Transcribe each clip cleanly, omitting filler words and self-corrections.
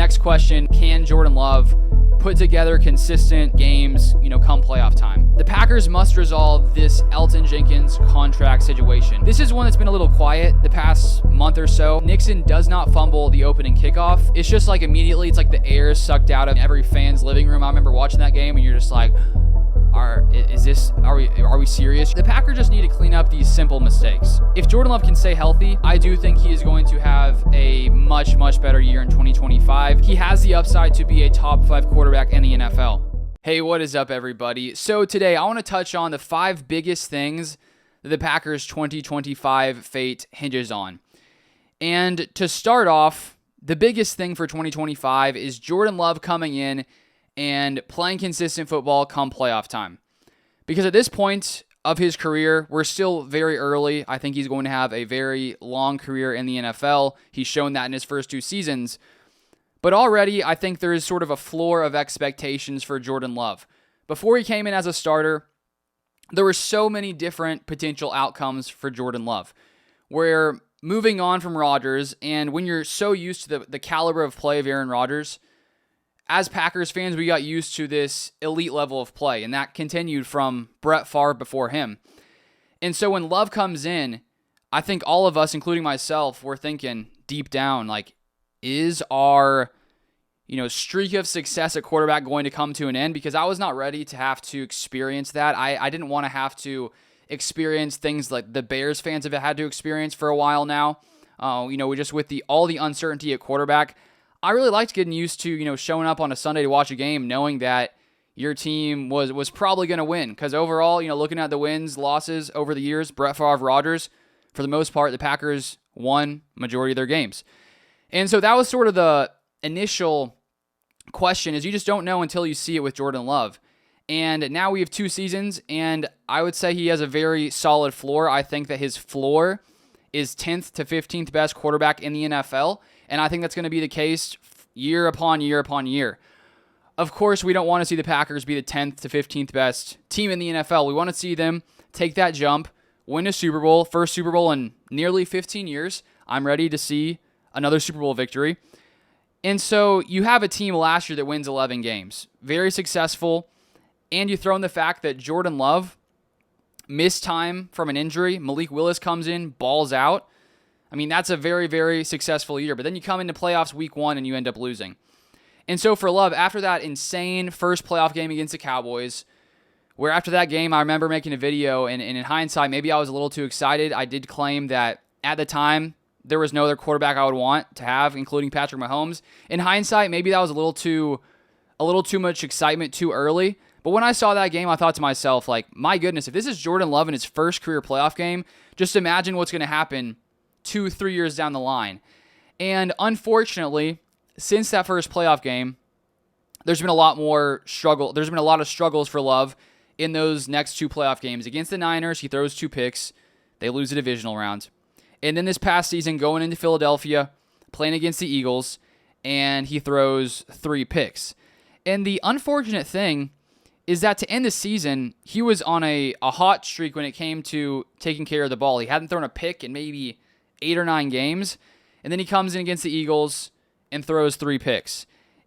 next question, can Jordan Love put together consistent games, come playoff time? The Packers must resolve this Elton Jenkins contract situation. This is one that's been a little quiet the past month or so. Nixon does not fumble the opening kickoff. It's just like immediately, it's like the air is sucked out of every fan's living room. I remember watching that game and you're just like, are we serious? The Packers just need to clean up these simple mistakes. If Jordan Love can stay healthy, I do think he is going to have a much better year in 2025. He has the upside to be a top 5 quarterback in the NFL. Hey, what is up, everybody? So today I want to touch on the 5 biggest things that the Packers 2025 fate hinges on. And to start off, the biggest thing for 2025 is Jordan Love coming in and playing consistent football come playoff time. Because at this point of his career, we're still very early. I think he's going to have a very long career in the NFL. He's shown that in his first 2 seasons. But already, I think there is sort of a floor of expectations for Jordan Love. Before he came in as a starter, there were so many different potential outcomes for Jordan Love. Where moving on from Rodgers, and when you're so used to the caliber of play of Aaron Rodgers, as Packers fans, we got used to this elite level of play, and that continued from Brett Favre before him. And so when Love comes in, I think all of us, including myself, were thinking deep down, like, is our streak of success at quarterback going to come to an end? Because I was not ready to have to experience that. I didn't want to have to experience things like the Bears fans have had to experience for a while now. Just with all the uncertainty at quarterback. I really liked getting used to, showing up on a Sunday to watch a game knowing that your team was probably going to win. Because overall, looking at the wins, losses over the years, Brett Favre, Rodgers, for the most part, the Packers won majority of their games. And so that was sort of the initial question, is you just don't know until you see it with Jordan Love. And now we have 2 seasons, and I would say he has a very solid floor. I think that his floor is 10th to 15th best quarterback in the NFL. And I think that's going to be the case year upon year upon year. Of course, we don't want to see the Packers be the 10th to 15th best team in the NFL. We want to see them take that jump, win a Super Bowl, first Super Bowl in nearly 15 years. I'm ready to see another Super Bowl victory. And so you have a team last year that wins 11 games. Very successful. And you throw in the fact that Jordan Love missed time from an injury. Malik Willis comes in, balls out. I mean, that's a very, very successful year. But then you come into playoffs week 1 and you end up losing. And so for Love, after that insane first playoff game against the Cowboys, where after that game, I remember making a video, and in hindsight, maybe I was a little too excited. I did claim that at the time, there was no other quarterback I would want to have, including Patrick Mahomes. In hindsight, maybe that was a little too much excitement too early. But when I saw that game, I thought to myself, like, my goodness, if this is Jordan Love in his first career playoff game, just imagine what's going to happen 2-3 years down the line. And unfortunately, since that first playoff game, there's been a lot more struggle. There's been a lot of struggles for Love in those next 2 playoff games. Against the Niners, he throws 2 picks. They lose a divisional round. And then this past season, going into Philadelphia, playing against the Eagles, and he throws 3 picks. And the unfortunate thing is that to end the season, he was on a hot streak when it came to taking care of the ball. He hadn't thrown a pick in maybe 8 or 9 games, and then he comes in against the Eagles and throws 3 picks.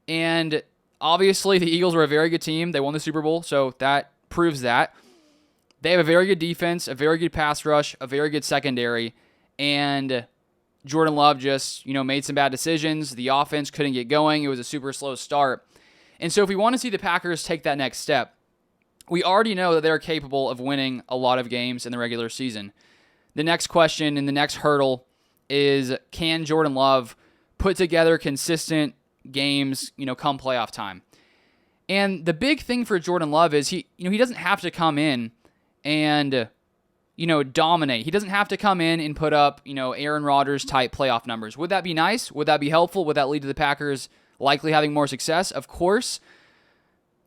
And obviously, the Eagles were a very good team. They won the Super Bowl, so that proves that. They have a very good defense, a very good pass rush, a very good secondary, and Jordan Love just, made some bad decisions. The offense couldn't get going. It was a super slow start. And so if we want to see the Packers take that next step, we already know that they're capable of winning a lot of games in the regular season. The next question and the next hurdle is, can Jordan Love put together consistent games, come playoff time? And the big thing for Jordan Love is he doesn't have to come in and, dominate. He doesn't have to come in and put up, Aaron Rodgers type playoff numbers. Would that be nice? Would that be helpful? Would that lead to the Packers likely having more success? Of course.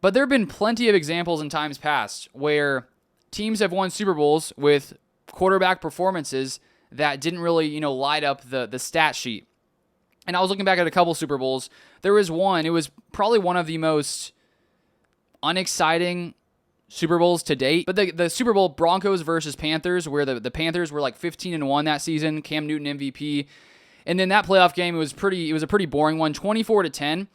But there have been plenty of examples in times past where teams have won Super Bowls with quarterback performances that didn't really, light up the stat sheet. And I was looking back at a couple Super Bowls. There was one, it was probably one of the most unexciting Super Bowls to date. But the Super Bowl Broncos versus Panthers, where the Panthers were like 15-1 that season, Cam Newton MVP. And then that playoff game, it was a pretty boring one, 24-10.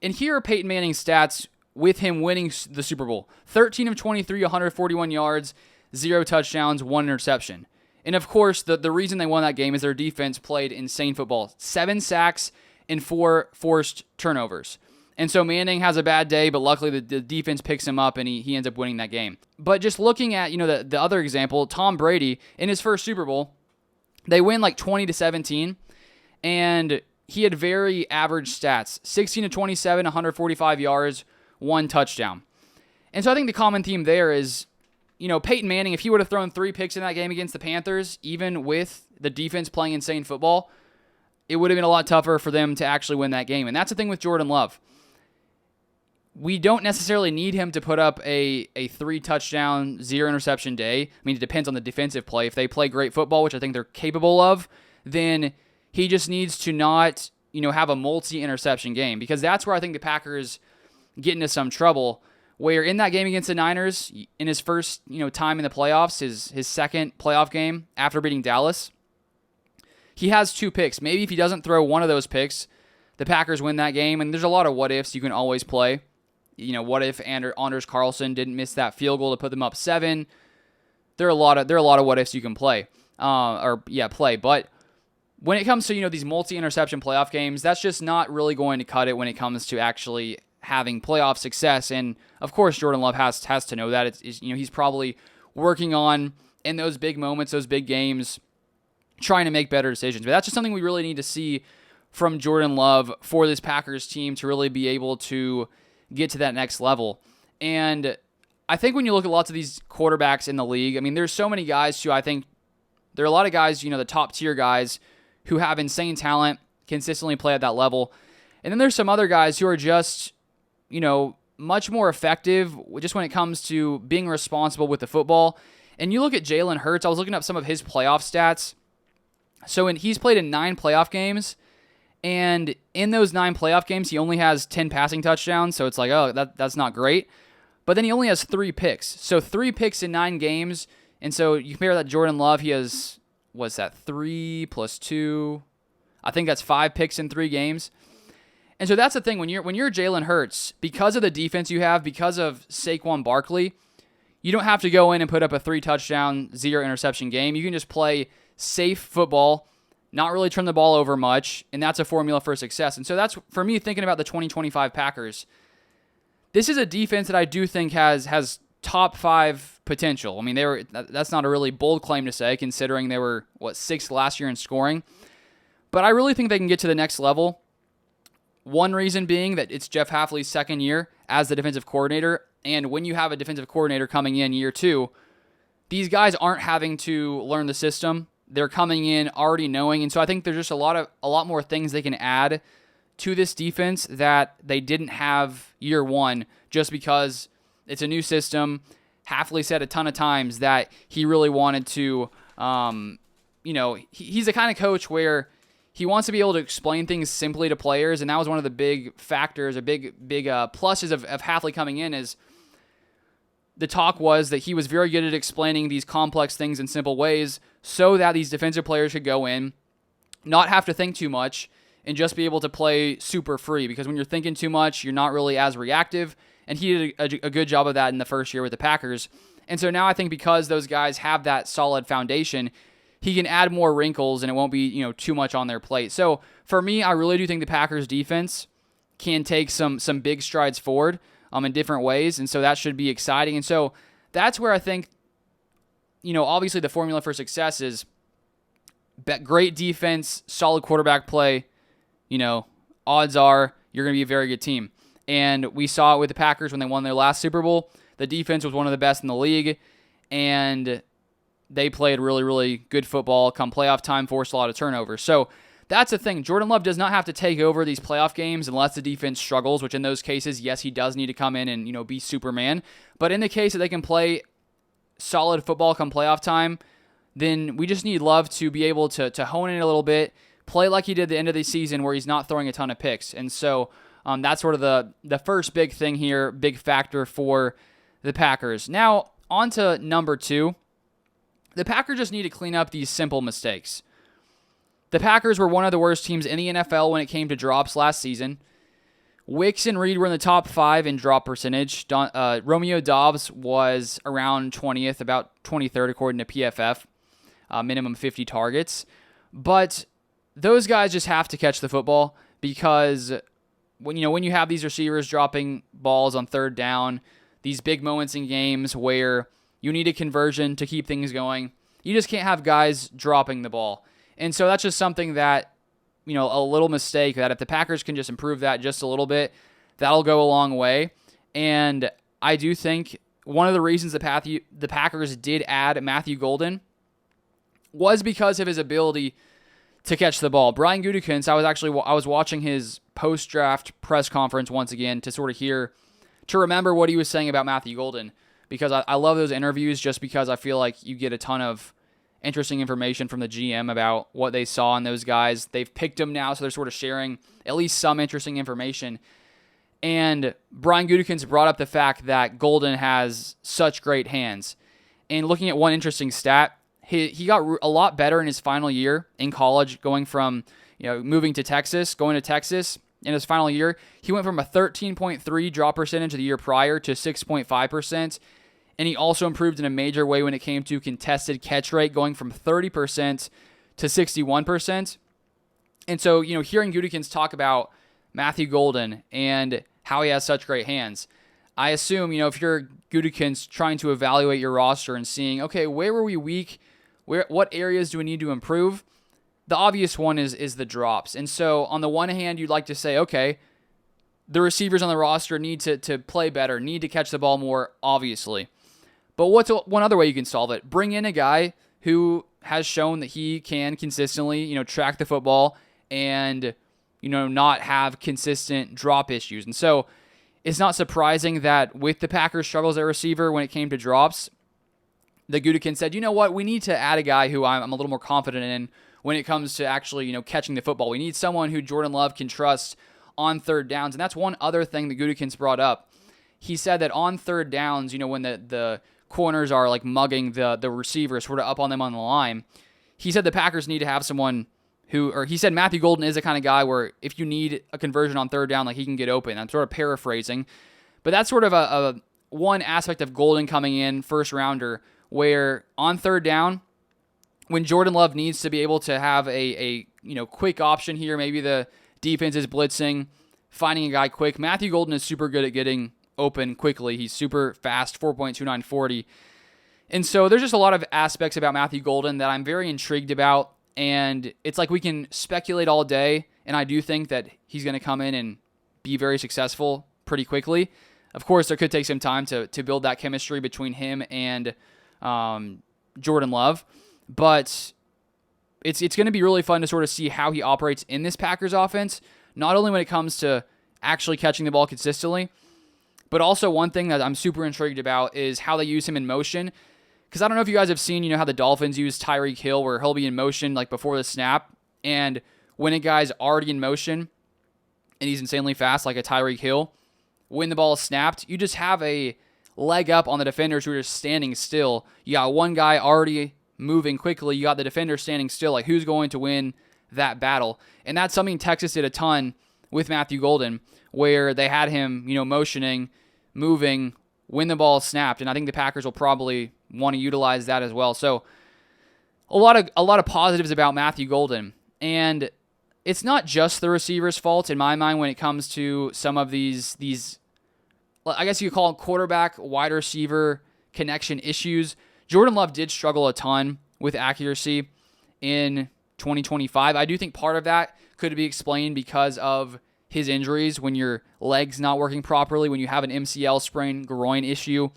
And here are Peyton Manning's stats with him winning the Super Bowl. 13 of 23, 141 yards, 0 touchdowns, 1 interception. And of course, the reason they won that game is their defense played insane football. 7 sacks and 4 forced turnovers. And so Manning has a bad day, but luckily the defense picks him up and he ends up winning that game. But just looking at, the other example, Tom Brady, in his first Super Bowl, they win like 20-17, and he had very average stats. 16-27, 145 yards, 1 touchdown. And so I think the common theme there is, Peyton Manning, if he would have thrown 3 picks in that game against the Panthers, even with the defense playing insane football, it would have been a lot tougher for them to actually win that game. And that's the thing with Jordan Love. We don't necessarily need him to put up a 3-touchdown, 0 interception day. I mean, it depends on the defensive play. If they play great football, which I think they're capable of, then he just needs to not, have a multi-interception game, because that's where I think the Packers get into some trouble, where in that game against the Niners, in his first, time in the playoffs, his second playoff game after beating Dallas, he has 2 picks. Maybe if he doesn't throw one of those picks, the Packers win that game. And there's a lot of what ifs you can always play. What if Anders Carlson didn't miss that field goal to put them up 7? There are a lot of what ifs you can play. But when it comes to these multi-interception playoff games, that's just not really going to cut it when it comes to actually having playoff success. And of course, Jordan Love has to know that. He's probably working on, in those big moments, those big games, trying to make better decisions. But that's just something we really need to see from Jordan Love for this Packers team to really be able to get to that next level. And I think when you look at lots of these quarterbacks in the league, I mean, there's so many guys who I think there are a lot of guys, the top tier guys who have insane talent, consistently play at that level. And then there's some other guys who are just, much more effective just when it comes to being responsible with the football. And you look at Jalen Hurts, I was looking up some of his playoff stats. So he's played in 9 playoff games, and in those 9 playoff games, he only has 10 passing touchdowns, so it's like, oh, that's not great. But then he only has 3 picks. So 3 picks in 9 games, and so you compare that to Jordan Love, he has, 3 plus 2? I think that's 5 picks in 3 games. And so that's the thing, when you're Jalen Hurts, because of the defense you have, because of Saquon Barkley, you don't have to go in and put up a 3-touchdown, 0 interception game. You can just play safe football, not really turn the ball over much, and that's a formula for success. And so that's, for me, thinking about the 2025 Packers, this is a defense that I do think has top 5 potential. I mean, that's not a really bold claim to say, considering they were, 6th last year in scoring. But I really think they can get to the next level. One reason being that it's Jeff Hafley's second year as the defensive coordinator, and when you have a defensive coordinator coming in year 2, these guys aren't having to learn the system. They're coming in already knowing, and so I think there's just a lot more things they can add to this defense that they didn't have year 1, just because it's a new system. Hafley said a ton of times that he really wanted to, he's the kind of coach where he wants to be able to explain things simply to players, and that was one of the big factors, big pluses of Hafley coming in. Is the talk was that he was very good at explaining these complex things in simple ways so that these defensive players could go in, not have to think too much, and just be able to play super free. Because when you're thinking too much, you're not really as reactive. And he did a good job of that in the first year with the Packers. And so now I think because those guys have that solid foundation, he can add more wrinkles and it won't be too much on their plate. So for me, I really do think the Packers defense can take some big strides forward in different ways. And so that should be exciting. And so that's where I think, obviously the formula for success is great defense, solid quarterback play. Odds are you're going to be a very good team. And we saw it with the Packers when they won their last Super Bowl. The defense was one of the best in the league, and they played really, really good football. Come playoff time, forced a lot of turnovers. So that's the thing. Jordan Love does not have to take over these playoff games unless the defense struggles, which in those cases, yes, he does need to come in and be Superman. But in the case that they can play solid football come playoff time, then we just need Love to be able to hone in a little bit, play like he did at the end of the season where he's not throwing a ton of picks. And so that's sort of the first big thing here, big factor for the Packers. Now, on to number 2. The Packers just need to clean up these simple mistakes. The Packers were one of the worst teams in the NFL when it came to drops last season. Wicks and Reed were in the top 5 in drop percentage. Romeo Doubs was around 20th, about 23rd according to PFF, minimum 50 targets. But those guys just have to catch the football because when you have these receivers dropping balls on third down, these big moments in games where you need a conversion to keep things going, you just can't have guys dropping the ball. And so that's just something that, a little mistake that if the Packers can just improve that just a little bit, that'll go a long way. And I do think one of the reasons the Packers did add Matthew Golden was because of his ability to catch the ball. Brian Gutekunst, I was watching his post-draft press conference once again to remember what he was saying about Matthew Golden, because I love those interviews just because I feel like you get a ton of interesting information from the GM about what they saw in those guys. They've picked them now, so they're sort of sharing at least some interesting information. And Brian Gutekunst brought up the fact that Golden has such great hands. And looking at one interesting stat, he got a lot better in his final year in college, going from going to Texas in his final year. He went from a 13.3 drop percentage the year prior to 6.5%. And he also improved in a major way when it came to contested catch rate, going from 30% to 61%. And so, hearing Gutekunst talk about Matthew Golden and how he has such great hands, I assume, if you're Gutekunst trying to evaluate your roster and seeing, okay, where were we weak? What areas do we need to improve? The obvious one is the drops. And so on the one hand, you'd like to say, okay, the receivers on the roster need to play better, need to catch the ball more, obviously. But what's one other way you can solve it? Bring in a guy who has shown that he can consistently, track the football and, not have consistent drop issues. And so it's not surprising that with the Packers' struggles at receiver when it came to drops, the Gutekunst said, you know what, we need to add a guy who I'm a little more confident in when it comes to actually, catching the football. We need someone who Jordan Love can trust on third downs. And that's one other thing that Gutekunst brought up. He said that on third downs, when the corners are like mugging the receiver sort of up on them on the line, he said the Packers need to have someone he said Matthew Golden is the kind of guy where if you need a conversion on third down, like he can get open. I'm sort of paraphrasing, but that's sort of a one aspect of Golden coming in first rounder, where on third down, when Jordan Love needs to be able to have a quick option here, maybe the defense is blitzing, finding a guy quick. Matthew Golden is super good at getting open quickly. He's super fast, 4.2940. And so there's just a lot of aspects about Matthew Golden that I'm very intrigued about. And it's like we can speculate all day, and I do think that he's going to come in and be very successful pretty quickly. Of course, there could take some time to build that chemistry between him and Jordan Love. But it's going to be really fun to sort of see how he operates in this Packers offense, not only when it comes to actually catching the ball consistently, but also one thing that I'm super intrigued about is how they use him in motion. Because I don't know if you guys have seen, how the Dolphins use Tyreek Hill, where he'll be in motion like before the snap. And when a guy's already in motion and he's insanely fast, like a Tyreek Hill, when the ball is snapped, you just have a leg up on the defenders who are just standing still. You got one guy already moving quickly. You got the defender standing still. Like, who's going to win that battle? And that's something Texas did a ton with Matthew Golden, where they had him, motioning, moving, when the ball is snapped. And I think the Packers will probably want to utilize that as well. So a lot of positives about Matthew Golden. And it's not just the receiver's fault in my mind when it comes to some of these I guess you could call it quarterback, wide receiver connection issues. Jordan Love did struggle a ton with accuracy in 2025. I do think part of that could be explained because of his injuries. When your leg's not working properly, when you have an MCL sprain, groin issue,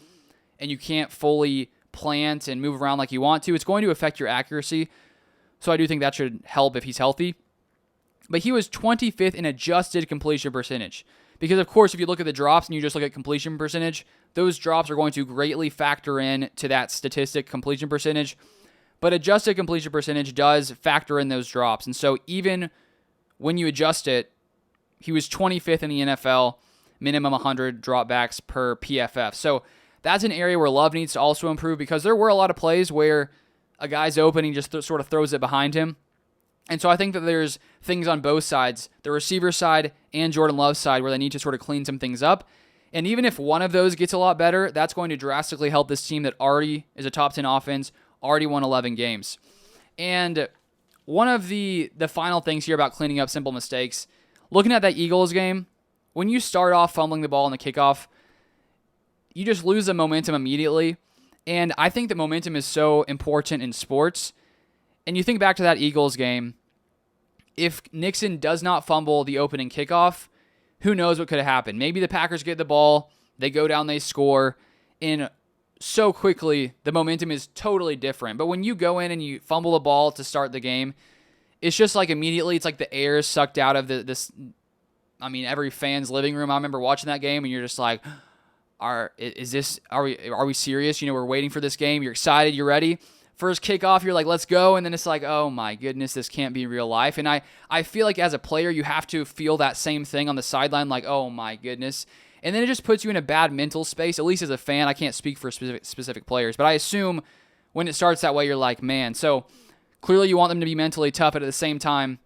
and you can't fully plant and move around like you want to, it's going to affect your accuracy. So I do think that should help if he's healthy. But he was 25th in adjusted completion percentage. Because, of course, if you look at the drops and you just look at completion percentage, those drops are going to greatly factor in to that statistic, completion percentage. But adjusted completion percentage does factor in those drops. And so even when you adjust it, he was 25th in the NFL, minimum 100 dropbacks per PFF. So that's an area where Love needs to also improve, because there were a lot of plays where a guy's open and he just sort of throws it behind him. And so I think that there's things on both sides, the receiver side and Jordan Love's side, where they need to sort of clean some things up. And even if one of those gets a lot better, that's going to drastically help this team that already is a top 10 offense, already won 11 games. And one of the final things here about cleaning up simple mistakes, looking at that Eagles game, when you start off fumbling the ball in the kickoff, you just lose the momentum immediately. And I think that momentum is so important in sports. And you think back to that Eagles game, if Nixon does not fumble the opening kickoff, who knows what could have happened. Maybe the Packers get the ball, they go down, they score, and so quickly the momentum is totally different. But when you go in and you fumble the ball to start the game, it's just like immediately it's like the air is sucked out of every fan's living room. I remember watching that game and you're just like, are we serious? We're waiting for this game. You're excited, you're ready. First kickoff, you're like, let's go. And then it's like, oh my goodness, this can't be real life. And I feel like as a player, you have to feel that same thing on the sideline, like, oh my goodness. And then it just puts you in a bad mental space, at least as a fan. I can't speak for specific players, but I assume when it starts that way, you're like, man. So clearly you want them to be mentally tough, but at the same time,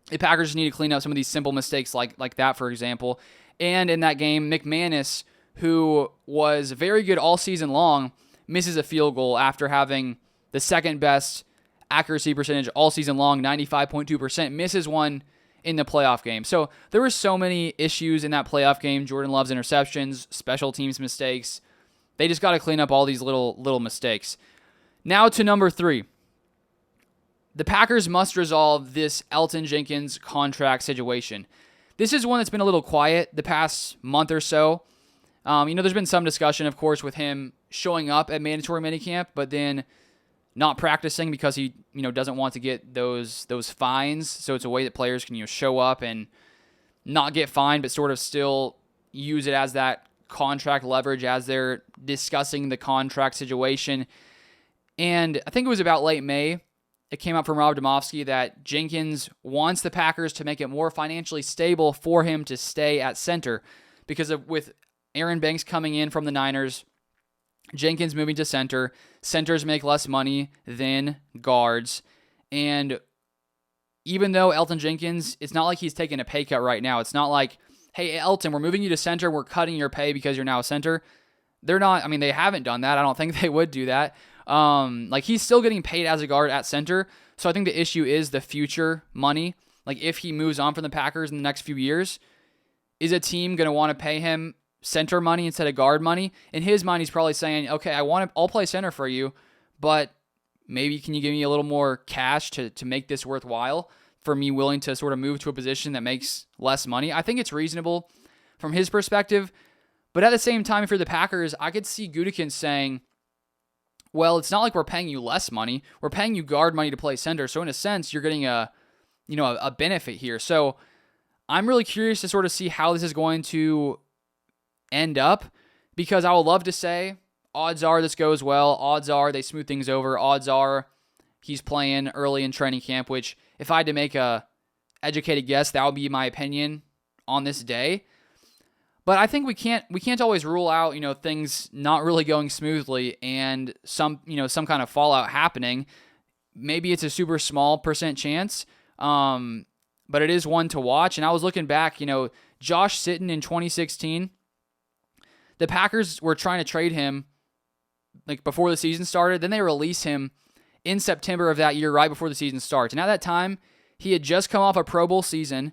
the Packers need to clean up some of these simple mistakes like that, for example. And in that game, McManus, who was very good all season long, misses a field goal after having the second best accuracy percentage all season long, 95.2%, misses one in the playoff game. So there were so many issues in that playoff game. Jordan Love's interceptions, special teams mistakes. They just got to clean up all these little mistakes. Now to number 3. The Packers must resolve this Elton Jenkins contract situation. This is one that's been a little quiet the past month or so. There's been some discussion, of course, with him showing up at mandatory minicamp, but then not practicing because he, doesn't want to get those fines. So it's a way that players can, show up and not get fined, but sort of still use it as that contract leverage as they're discussing the contract situation. And I think it was about late May, it came out from Rob Domofsky that Jenkins wants the Packers to make it more financially stable for him to stay at center because with Aaron Banks coming in from the Niners, Jenkins moving to center. Centers make less money than guards. And even though Elton Jenkins, it's not like he's taking a pay cut right now. It's not like, hey, Elton, we're moving you to center. We're cutting your pay because you're now a center. They're not, they haven't done that. I don't think they would do that. He's still getting paid as a guard at center. So I think the issue is the future money. Like if he moves on from the Packers in the next few years, is a team going to want to pay him center money instead of guard money? In his mind, he's probably saying, okay, I'll play center for you, but maybe can you give me a little more cash to make this worthwhile for me willing to sort of move to a position that makes less money? I think it's reasonable from his perspective, but at the same time, if you're the Packers, I could see Gutekunst saying, well, it's not like we're paying you less money. We're paying you guard money to play center. So in a sense, you're getting a benefit here. So I'm really curious to sort of see how this is going to end up, because I would love to say odds are this goes well, odds are they smooth things over, odds are he's playing early in training camp, which if I had to make a educated guess, that would be my opinion on this day. But I think we can't always rule out, things not really going smoothly and some kind of fallout happening. Maybe it's a super small percent chance, but it is one to watch. And I was looking back, Josh Sitton in 2016, the Packers were trying to trade him before the season started. Then they release him in September of that year, right before the season starts. And at that time, he had just come off a Pro Bowl season,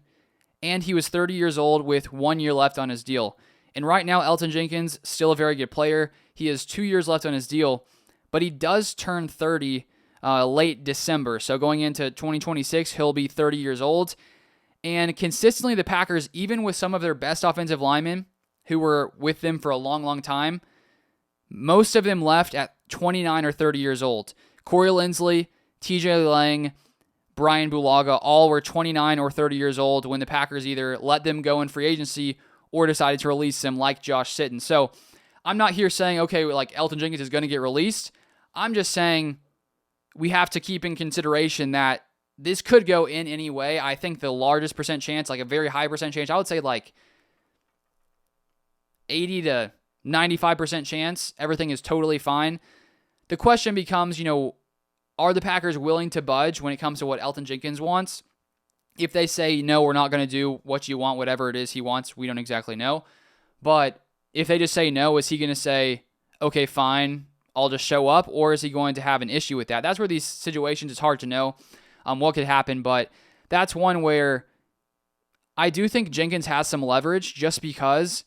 and he was 30 years old with 1 year left on his deal. And right now, Elton Jenkins, still a very good player. He has 2 years left on his deal, but he does turn 30 late December. So going into 2026, he'll be 30 years old. And consistently, the Packers, even with some of their best offensive linemen who were with them for a long, long time, most of them left at 29 or 30 years old. Corey Linsley, TJ Lang, Brian Bulaga, all were 29 or 30 years old when the Packers either let them go in free agency or decided to release them, like Josh Sitton. So I'm not here saying, okay, Elton Jenkins is going to get released. I'm just saying we have to keep in consideration that this could go in any way. I think the largest percent chance, a very high percent chance, I would say 80 to 95% chance everything is totally fine. The question becomes, are the Packers willing to budge when it comes to what Elton Jenkins wants? If they say, no, we're not going to do what you want, whatever it is he wants, we don't exactly know. But if they just say no, is he going to say, okay, fine, I'll just show up? Or is he going to have an issue with that? That's where these situations, it's hard to know what could happen. But that's one where I do think Jenkins has some leverage, just because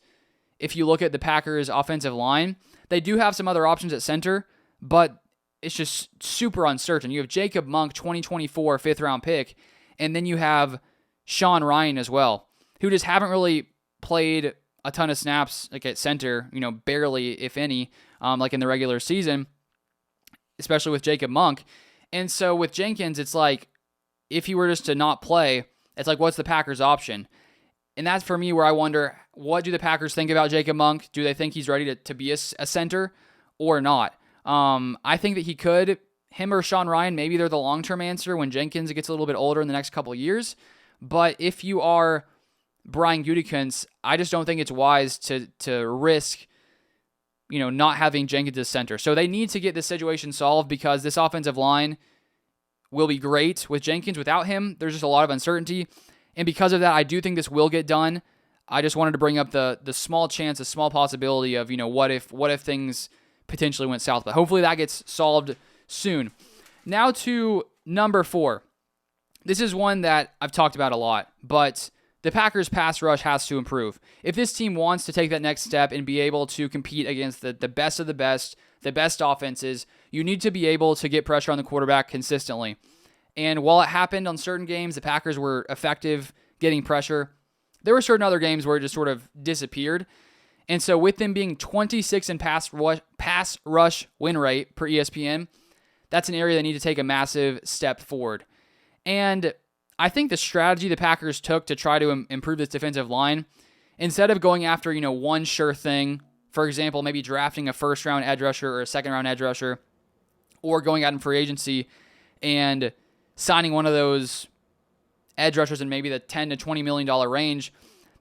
if you look at the Packers' offensive line, they do have some other options at center, but it's just super uncertain. You have Jacob Monk, 2024 fifth-round pick, and then you have Sean Ryan as well, who just haven't really played a ton of snaps like at center, barely, if any, like in the regular season, especially with Jacob Monk. And so with Jenkins, it's like, if he were just to not play, it's like, what's the Packers' option? And that's for me where I wonder, what do the Packers think about Jacob Monk? Do they think he's ready to be a center or not? I think that he could. Him or Sean Ryan, maybe they're the long-term answer when Jenkins gets a little bit older in the next couple of years. But if you are Brian Gutekunst, I just don't think it's wise to risk, not having Jenkins as center. So they need to get this situation solved, because this offensive line will be great with Jenkins. Without him, there's just a lot of uncertainty. And because of that, I do think this will get done. I just wanted to bring up the small chance, the small possibility of, what if things potentially went south. But hopefully that gets solved soon. Now to number 4. This is one that I've talked about a lot, but the Packers' pass rush has to improve. If this team wants to take that next step and be able to compete against the best of the best offenses, you need to be able to get pressure on the quarterback consistently. And while it happened on certain games, the Packers were effective getting pressure, there were certain other games where it just sort of disappeared. And so with them being 26 in pass rush win rate per ESPN, that's an area they need to take a massive step forward. And I think the strategy the Packers took to try to improve this defensive line, instead of going after, one sure thing, for example, maybe drafting a first-round edge rusher or a second-round edge rusher, or going out in free agency and signing one of those edge rushers in maybe the $10 to $20 million range,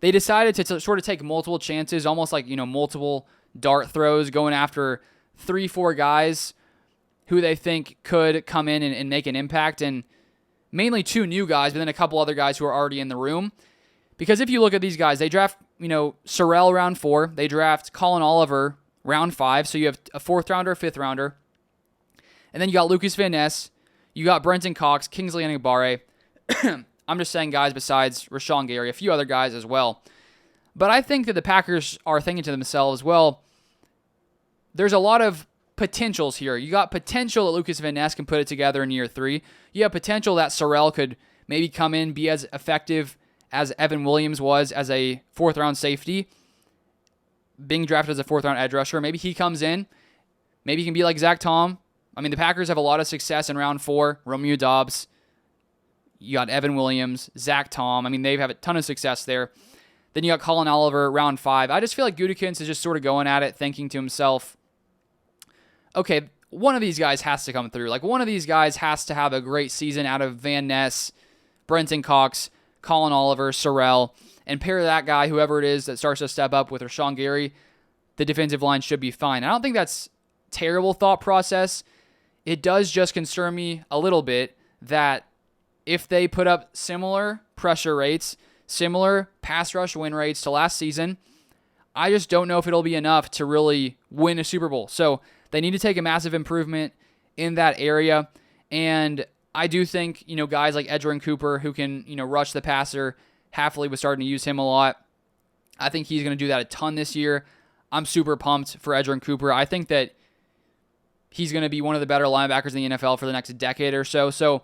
they decided to sort of take multiple chances, almost like, multiple dart throws, going after 3-4 guys who they think could come in and make an impact, and mainly 2 new guys, but then a couple other guys who are already in the room. Because if you look at these guys, they draft, Sorrell round 4, they draft Colin Oliver round 5, so you have a 4th rounder, 5th rounder, and then you got Lucas Van Ness, you got Brenton Cox, Kingsley Enagbare. I'm just saying guys besides Rashawn Gary, a few other guys as well. But I think that the Packers are thinking to themselves, well, there's a lot of potentials here. You got potential that Lucas Van Ness can put it together in year 3. You have potential that Sorrell could maybe come in, be as effective as Evan Williams was as a 4th-round safety, being drafted as a 4th-round edge rusher. Maybe he comes in. Maybe he can be like Zach Tom. I mean, the Packers have a lot of success in round 4. Romeo Doubs. You got Evan Williams, Zach Tom. I mean, they have a ton of success there. Then you got Colin Oliver, round 5. I just feel like Gutekunst is just sort of going at it, thinking to himself, okay, one of these guys has to come through. Like, one of these guys has to have a great season out of Van Ness, Brenton Cox, Colin Oliver, Sorrell, and pair that guy, whoever it is, that starts to step up with Rashawn Gary. The defensive line should be fine. I don't think that's terrible thought process. It does just concern me a little bit that if they put up similar pressure rates, similar pass rush win rates to last season, I just don't know if it'll be enough to really win a Super Bowl. So they need to take a massive improvement in that area. And I do think, guys like Edgerrin Cooper who can, rush the passer. Hafley was starting to use him a lot. I think he's going to do that a ton this year. I'm super pumped for Edgerrin Cooper. I think that he's going to be one of the better linebackers in the NFL for the next decade or so. So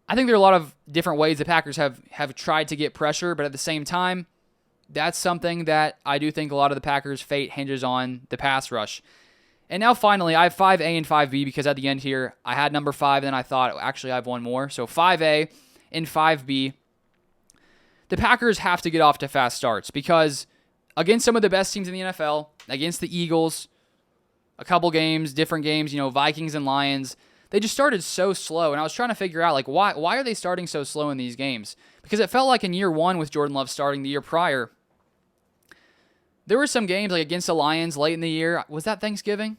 I think there are a lot of different ways the Packers have tried to get pressure, but at the same time, that's something that I do think a lot of the Packers' fate hinges on the pass rush. And now finally, I have 5A and 5B because at the end here, I had number 5, and then I thought, actually, I have one more. So 5A and 5B. The Packers have to get off to fast starts because against some of the best teams in the NFL, against the Eagles, a couple games, different games, Vikings and Lions, they just started so slow. And I was trying to figure out, why are they starting so slow in these games? Because it felt like in year 1 with Jordan Love starting the year prior, there were some games against the Lions late in the year. Was that Thanksgiving?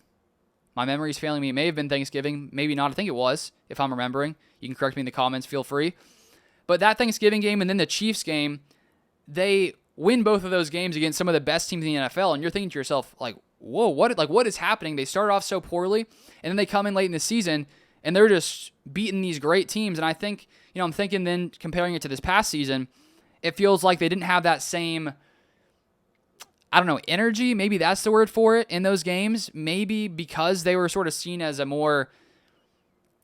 My memory's failing me. It may have been Thanksgiving. Maybe not. I think it was, if I'm remembering. You can correct me in the comments. Feel free. But that Thanksgiving game and then the Chiefs game, they win both of those games against some of the best teams in the NFL. And you're thinking to yourself, like, whoa, what is happening? They started off so poorly, and then they come in late in the season, and they're just beating these great teams. And I think, I'm thinking then, comparing it to this past season, it feels like they didn't have that same, energy. Maybe that's the word for it in those games. Maybe because they were sort of seen as a more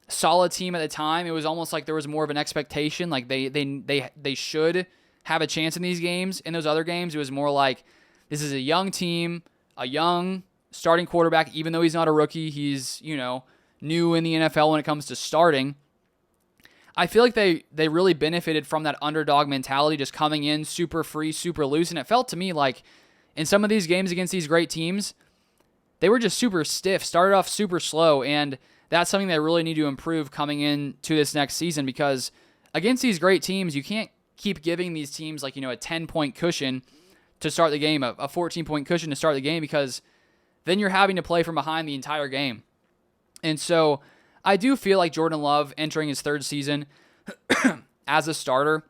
solid team at the time, it was almost like there was more of an expectation, like they should have a chance in these games. In those other games, it was more like, this is a young team, a young starting quarterback, even though he's not a rookie, he's, new in the NFL when it comes to starting. I feel like they really benefited from that underdog mentality, just coming in super free, super loose, and it felt to me like in some of these games against these great teams, they were just super stiff, started off super slow, and that's something they really need to improve coming into this next season, because against these great teams, you can't keep giving these teams like, a 10-point cushion to start the game, a 14-point cushion to start the game, because then you're having to play from behind the entire game. And so I do feel like Jordan Love entering his third season as a starter,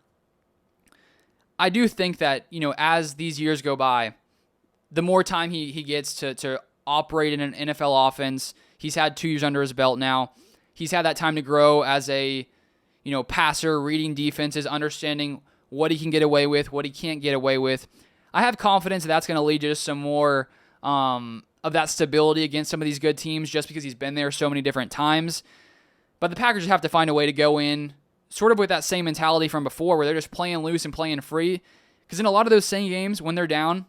I do think that, as these years go by, the more time he gets to operate in an NFL offense, he's had 2 years under his belt now. He's had that time to grow as a, passer, reading defenses, understanding what he can get away with, what he can't get away with. I have confidence that's going to lead to just some more of that stability against some of these good teams, just because he's been there so many different times. But the Packers just have to find a way to go in sort of with that same mentality from before, where they're just playing loose and playing free. Because in a lot of those same games, when they're down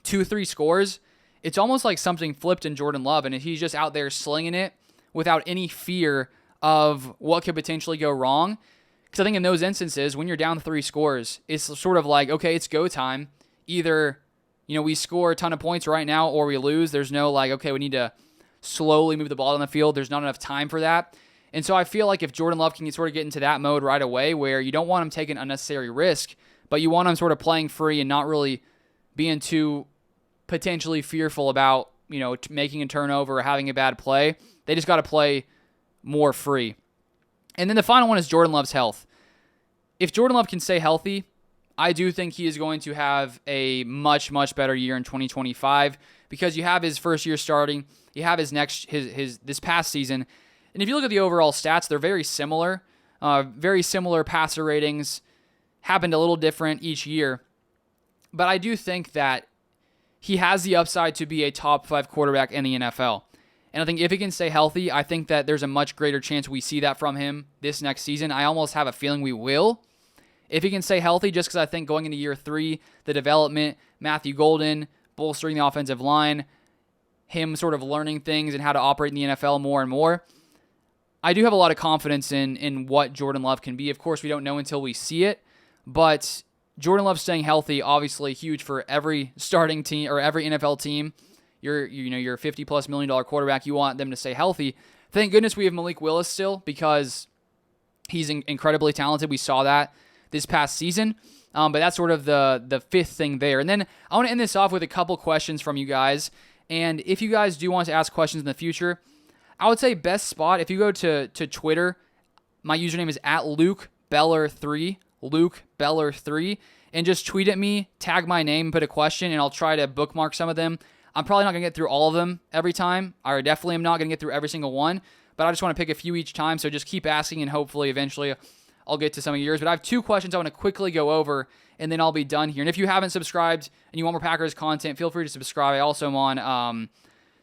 2-3 scores, it's almost like something flipped in Jordan Love, and he's just out there slinging it without any fear of what could potentially go wrong. Because I think in those instances, when you're down 3 scores, it's sort of like, okay, it's go time. Either, we score a ton of points right now or we lose. There's no like, okay, we need to slowly move the ball on the field. There's not enough time for that. And so I feel like if Jordan Love can sort of get into that mode right away, where you don't want him taking unnecessary risk, but you want him sort of playing free and not really being too potentially fearful about, making a turnover or having a bad play. They just got to play more free. And then the final one is Jordan Love's health. If Jordan Love can stay healthy, I do think he is going to have a much, much better year in 2025, because you have his first year starting, you have his this past season, and if you look at the overall stats, they're very similar. Very similar passer ratings, happened a little different each year. But I do think that he has the upside to be a top 5 quarterback in the NFL. And I think if he can stay healthy, I think that there's a much greater chance we see that from him this next season. I almost have a feeling we will. If he can stay healthy, just because I think going into year 3, the development, Matthew Golden, bolstering the offensive line, him sort of learning things and how to operate in the NFL more and more, I do have a lot of confidence in what Jordan Love can be. Of course, we don't know until we see it, but Jordan Love staying healthy, obviously huge for every starting team or every NFL team. You're $50+ million quarterback. You want them to stay healthy. Thank goodness we have Malik Willis still, because he's incredibly talented. We saw that this past season. But that's sort of the fifth thing there. And then I want to end this off with a couple questions from you guys. And if you guys do want to ask questions in the future, I would say best spot, if you go to Twitter, my username is @LukeBeller3, LukeBeller3, and just tweet at me, tag my name, put a question, and I'll try to bookmark some of them. I'm probably not going to get through all of them every time. I definitely am not going to get through every single one, but I just want to pick a few each time, so just keep asking, and hopefully eventually I'll get to some of yours. But I have 2 questions I want to quickly go over, and then I'll be done here. And if you haven't subscribed and you want more Packers content, feel free to subscribe. I also am on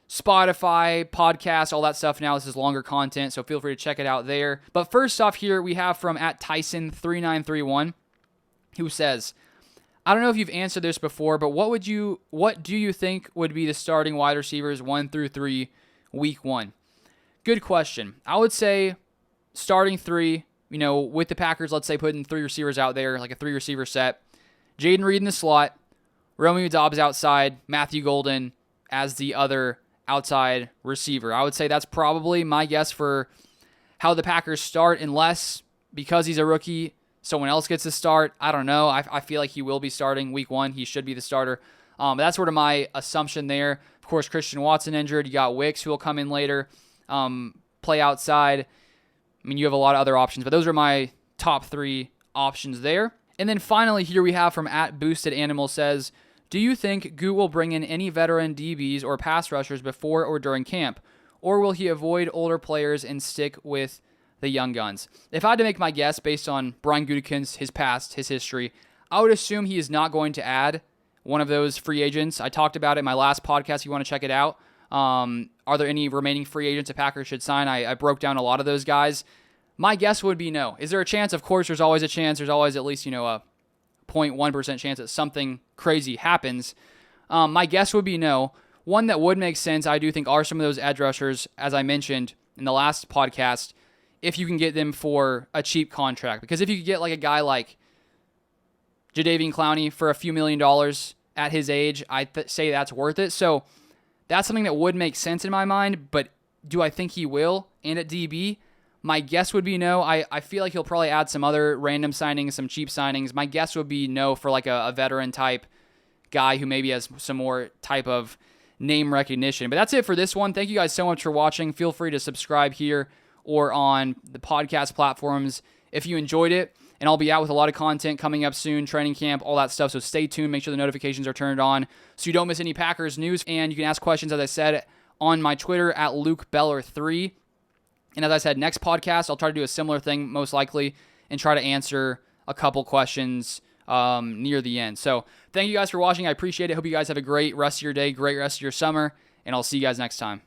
Spotify, podcasts, all that stuff now. This is longer content, so feel free to check it out there. But first off here, we have from @Tyson3931, who says, I don't know if you've answered this before, but what do you think would be the starting wide receivers 1 through 3 week 1? Good question. I would say starting 3, with the Packers, let's say putting 3 receivers out there, like a 3 receiver set. Jaden Reed in the slot, Romeo Doubs outside, Matthew Golden as the other outside receiver. I would say that's probably my guess for how the Packers start, unless because he's a rookie, someone else gets to start. I don't know. I feel like he will be starting week 1. He should be the starter. But that's sort of my assumption there. Of course, Christian Watson injured. You got Wicks, who will come in later, play outside. I mean, you have a lot of other options, but those are my top 3 options there. And then finally here we have from @BoostedAnimal says, do you think Goot will bring in any veteran DBs or pass rushers before or during camp? Or will he avoid older players and stick with the young guns? If I had to make my guess based on Brian Gutekunst, his past, his history, I would assume he is not going to add one of those free agents. I talked about it in my last podcast if you want to check it out. Are there any remaining free agents the Packers should sign? I broke down a lot of those guys. My guess would be no. Is there a chance? Of course, there's always a chance. There's always at least, a 0.1% chance that something crazy happens. My guess would be no. One that would make sense, I do think, are some of those edge rushers, as I mentioned in the last podcast, if you can get them for a cheap contract. Because if you could get like a guy like Jadeveon Clowney for a few $1 million at his age, I'd say that's worth it. So that's something that would make sense in my mind, but do I think he will? And at DB, my guess would be no. I feel like he'll probably add some other random signings, some cheap signings. My guess would be no for like a veteran type guy who maybe has some more type of name recognition. But that's it for this one. Thank you guys so much for watching. Feel free to subscribe here or on the podcast platforms if you enjoyed it. And I'll be out with a lot of content coming up soon, training camp, all that stuff. So stay tuned. Make sure the notifications are turned on so you don't miss any Packers news. And you can ask questions, as I said, on my Twitter at LukeBeller3. And as I said, next podcast, I'll try to do a similar thing, most likely, and try to answer a couple questions near the end. So thank you guys for watching. I appreciate it. Hope you guys have a great rest of your day, great rest of your summer, and I'll see you guys next time.